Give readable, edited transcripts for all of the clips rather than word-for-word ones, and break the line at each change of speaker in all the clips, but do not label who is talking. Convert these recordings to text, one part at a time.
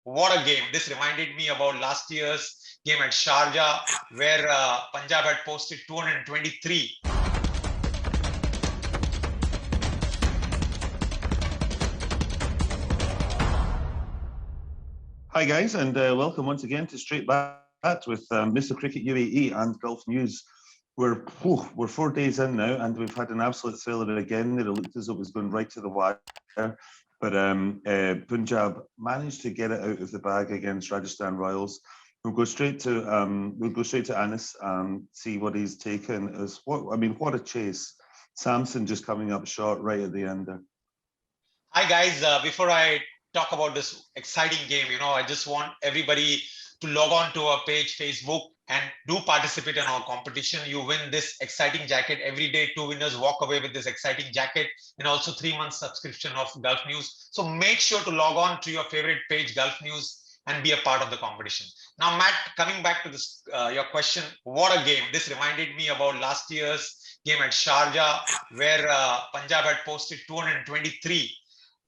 What a game. This reminded me about last year's game at Sharjah, where Punjab had posted 223.
Hi guys, and welcome once again to Straight Bat with Mr. Cricket UAE and Gulf News. We're 4 days in now, and we've had an absolute thriller again. It looked as though it was going right to the wire, but Punjab managed to get it out of the bag against Rajasthan Royals. We'll go straight to Anis and see what he's taken as. What a chase! Samson just coming up short right at the end there.
Hi guys, before I talk about this exciting game, I just want everybody to log on to our page, Facebook, and do participate in our competition. You win this exciting jacket. Every day, 2 winners walk away with this exciting jacket and also 3 months subscription of Gulf News. So make sure to log on to your favorite page, Gulf News, and be a part of the competition. Now, Matt, coming back to this, your question, what a game. This reminded me about last year's game at Sharjah, where Punjab had posted 223.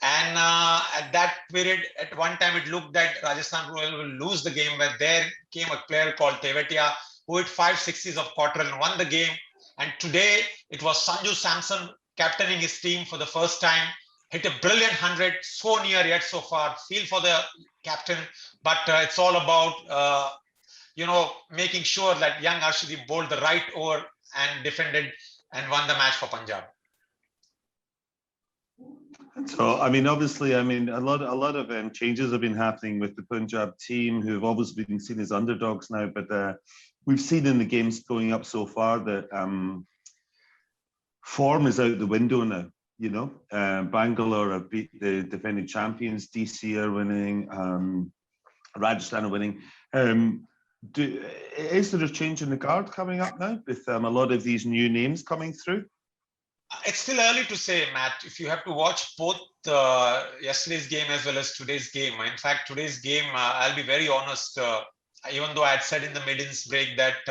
And at that period, at one time, it looked that Rajasthan Royals will lose the game, but there came a player called Tewatia who hit 5 sixes of Cottrell and won the game. And today, it was Sanju Samson captaining his team for the first time, hit a brilliant 100, so near yet so far. Feel for the captain, but it's all about, making sure that young Arshdeep bowled the right over and defended and won the match for Punjab.
So, obviously, a lot of changes have been happening with the Punjab team, who've always been seen as underdogs now. But we've seen in the games going up so far that form is out the window now. Bangalore have beat the defending champions. DC are winning. Rajasthan are winning. Is there a change in the guard coming up now with a lot of these new names coming through?
It's still early to say, Matt. If you have to watch both yesterday's game as well as today's game. In fact, today's game, I'll be very honest, even though I had said in the maidens break that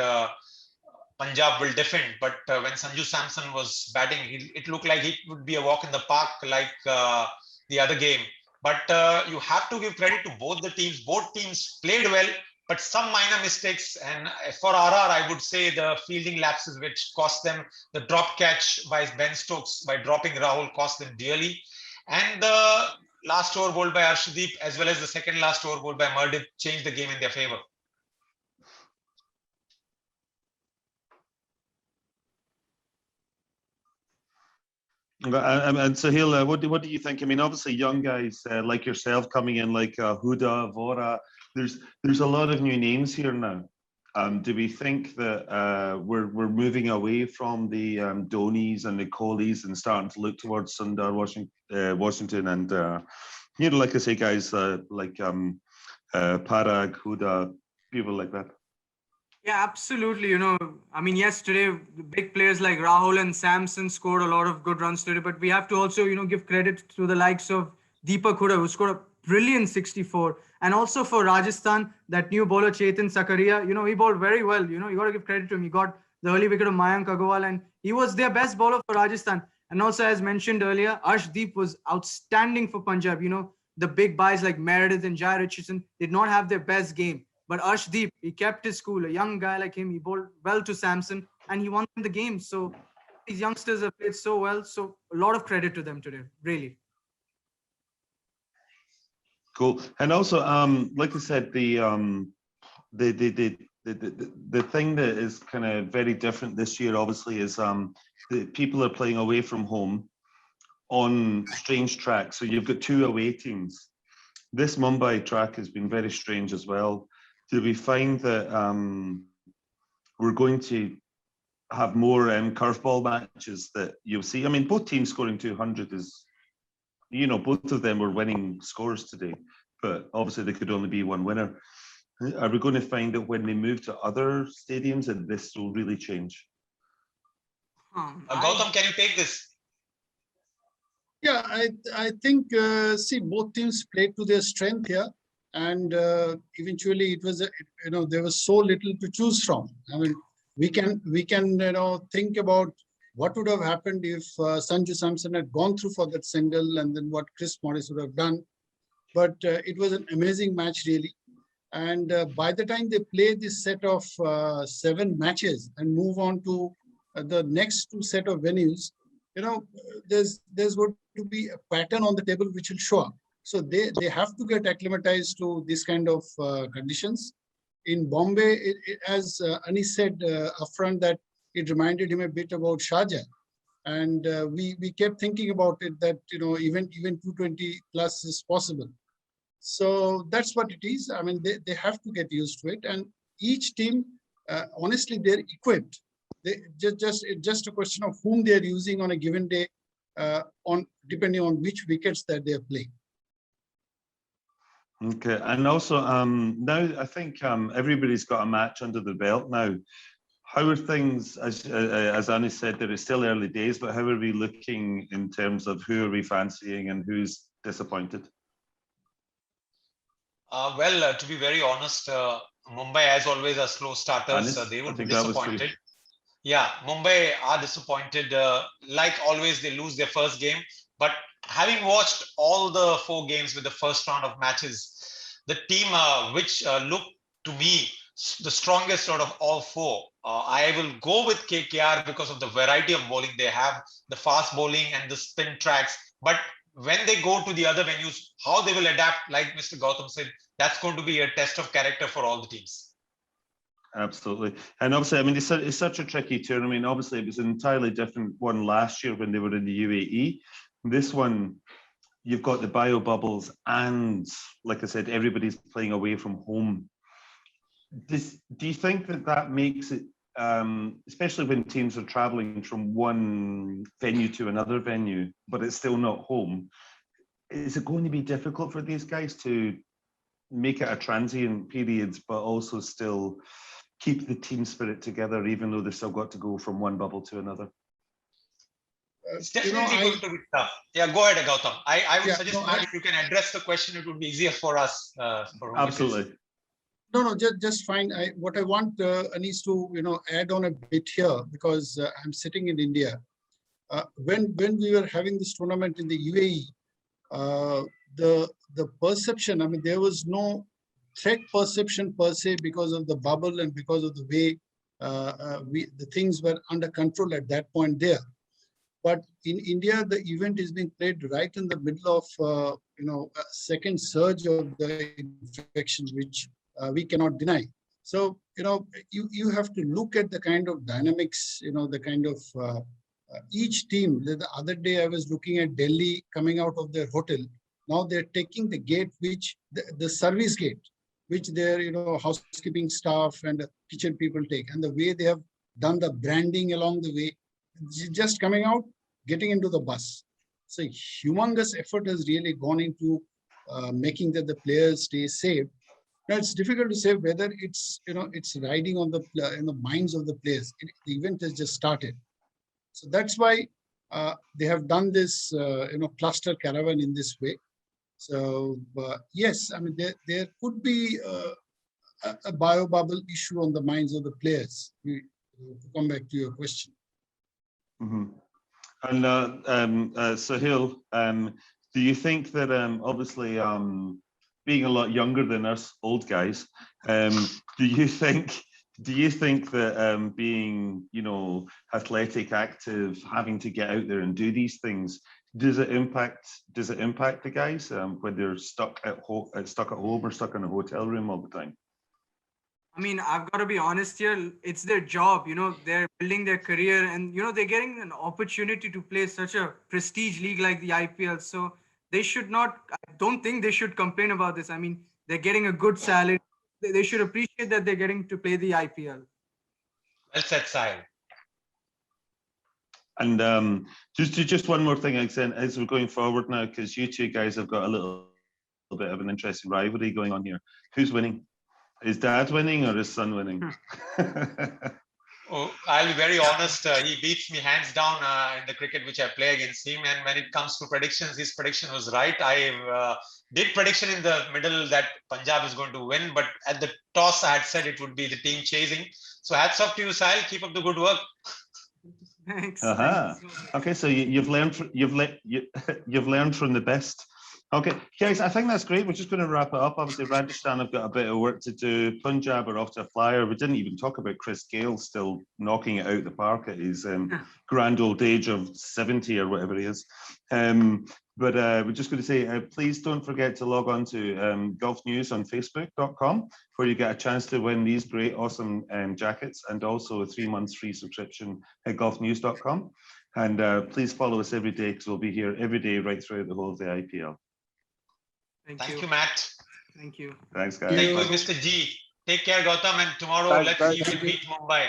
Punjab will defend, but when Sanju Samson was batting, it looked like it would be a walk in the park like the other game. But you have to give credit to both the teams. Both teams played well, but some minor mistakes. And for RR, I would say the fielding lapses, which cost them the drop catch by Ben Stokes by dropping Rahul, cost them dearly. And the last over bowled by Arshdeep, as well as the second last over bowled by Murdeep, changed the game in their favor.
And Sahil, what do you think? Obviously, young guys like yourself coming in, like Huda, Vora. There's a lot of new names here now. Do we think that we're moving away from the Dhonis and the Kohlis and starting to look towards Sundar, Washington, and like I say, guys like Parag, Huda, people like that?
Yeah, absolutely. Yes, today big players like Rahul and Samson scored a lot of good runs today, but we have to also, give credit to the likes of Deepak Huda, who scored a brilliant 64. And also for Rajasthan, that new bowler Chetan Sakaria, he bowled very well. You got to give credit to him. He got the early wicket of Mayank Agarwal, and he was their best bowler for Rajasthan. And also, as mentioned earlier, Arshdeep was outstanding for Punjab. The big buys like Meredith and Jai Richardson did not have their best game. But Arshdeep, he kept his cool. A young guy like him, he bowled well to Samson, and he won the game. So these youngsters have played so well. So a lot of credit to them today, really.
Cool. And also, like I said, the thing that is kind of very different this year, obviously, is the people are playing away from home on strange tracks. So you've got 2 away teams. This Mumbai track has been very strange as well. Do we find that we're going to have more curveball matches that you'll see? Both teams scoring 200 is, both of them were winning scores today, but obviously there could only be one winner. Are we going to find that when they move to other stadiums that this will really change?
Gautam, can you take this?
Yeah, I think, see, both teams played to their strength here. And eventually it was, there was so little to choose from. We can think about what would have happened if Sanju Samson had gone through for that single, and then what Chris Morris would have done. but it was an amazing match really. And by the time they play this set of 7 matches and move on to the next 2 set of venues, there's going to be a pattern on the table which will show up. So they have to get acclimatized to this kind of conditions. In Bombay, as Anis said upfront, that it reminded him a bit about Sharjah. And we kept thinking about it that even 220 plus is possible. So that's what it is. I mean, they have to get used to it. And each team, honestly, they're equipped. It's just a question of whom they're using on a given day, on depending on which wickets that they're playing.
Okay, and also now I think everybody's got a match under the belt now. How are things, as Annie said, there is still early days, but how are we looking in terms of who are we fancying and who's disappointed?
Well, to be very honest, Mumbai, as always, are slow starters.
Anis,
They
I
would be
think that was for you.
disappointed. Yeah, Mumbai are disappointed. Like always, they lose their first game. But having watched all the 4 games with the first round of matches, the team which looked to me the strongest out of all 4, I will go with KKR because of the variety of bowling they have, the fast bowling and the spin tracks. But when they go to the other venues, how they will adapt, like Mr. Gautam said, that's going to be a test of character for all the teams.
Absolutely. And obviously, I mean, it's such a tricky tournament. Obviously, it was an entirely different one last year when they were in the UAE. This one, you've got the bio bubbles and, like I said, everybody's playing away from home. Do you think that makes it, especially when teams are traveling from one venue to another venue, but it's still not home, is it going to be difficult for these guys to make it a transient period, but also still keep the team spirit together, even though they've still got to go from one bubble to another?
It's definitely going to be tough. Yeah, go ahead, Gautam. I would suggest if you can address the question, it would be easier for us.
Absolutely.
No, just fine. What I want Anis to add on a bit here, because I'm sitting in India. When we were having this tournament in the UAE, the perception, I mean, there was no threat perception per se because of the bubble and because of the way the things were under control at that point there. But in India, the event is being played right in the middle of a second surge of the infection, which we cannot deny. So you have to look at the kind of dynamics, the kind of each team. The other day I was looking at Delhi coming out of their hotel. Now they're taking the gate, which the service gate, which their housekeeping staff and kitchen people take, and the way they have done the branding along the way, just coming out, getting into the bus. So humongous effort has really gone into making that the players stay safe. Now it's difficult to say whether it's it's riding on the minds of the players. The event has just started, so that's why they have done this cluster caravan in this way. So yes, I mean there could be a bio bubble issue on the minds of the players. To come back to your question.
Mm-hmm. And Sahil, do you think that obviously being a lot younger than us old guys, do you think that being athletic, active, having to get out there and do these things, does it impact the guys when they're stuck at home or stuck in a hotel room all the time?
I mean, I've got to be honest here. It's their job, they're building their career, and they're getting an opportunity to play such a prestige league like the IPL. So they should not, I don't think they should complain about this. I mean, they're getting a good salary. They should appreciate that they're getting to play the IPL.
Well said, Sahil.
And just one more thing, as we're going forward now, because you two guys have got a little bit of an interesting rivalry going on here. Who's winning? Is Dad winning or is Son winning?
Oh, I'll be very honest. He beats me hands down in the cricket which I play against him. And when it comes to predictions, his prediction was right. I did prediction in the middle that Punjab is going to win, but at the toss, I had said it would be the team chasing. So hats off to you, Sahil. Keep up the good work.
Thanks.
Okay, so you've learned from the best. Okay, guys, I think that's great. We're just going to wrap it up. Obviously, Rajasthan have got a bit of work to do. Punjab are off to a flyer. We didn't even talk about Chris Gale still knocking it out the park at his grand old age of 70 or whatever he is. But we're just going to say, please don't forget to log on to Golf News on Facebook.com, where you get a chance to win these great, awesome jackets, and also a 3 months free subscription at golfnews.com. And please follow us every day, because we'll be here every day right throughout the whole of the IPL.
Thank you, Matt.
Thank you.
Thanks, guys.
Thank you, Mr. G. Take care, Gautam, and tomorrow
Thanks,
let's
guys.
see if we beat Mumbai.